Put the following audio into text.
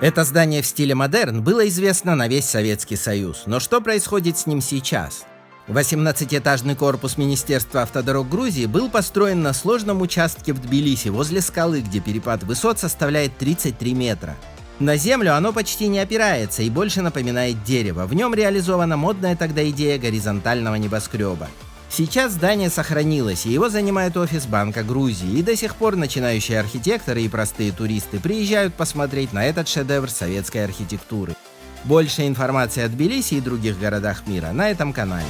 Это здание в стиле модерн было известно на весь Советский Союз, но что происходит с ним сейчас? 18-этажный корпус Министерства автодорог Грузии был построен на сложном участке в Тбилиси, возле скалы, где перепад высот составляет 33 метра. На землю оно почти не опирается и больше напоминает дерево. В нем реализована модная тогда идея горизонтального небоскреба. Сейчас здание сохранилось, и его занимает офис Банка Грузии, и до сих пор начинающие архитекторы и простые туристы приезжают посмотреть на этот шедевр советской архитектуры. Больше информации о Тбилиси и других городах мира на этом канале.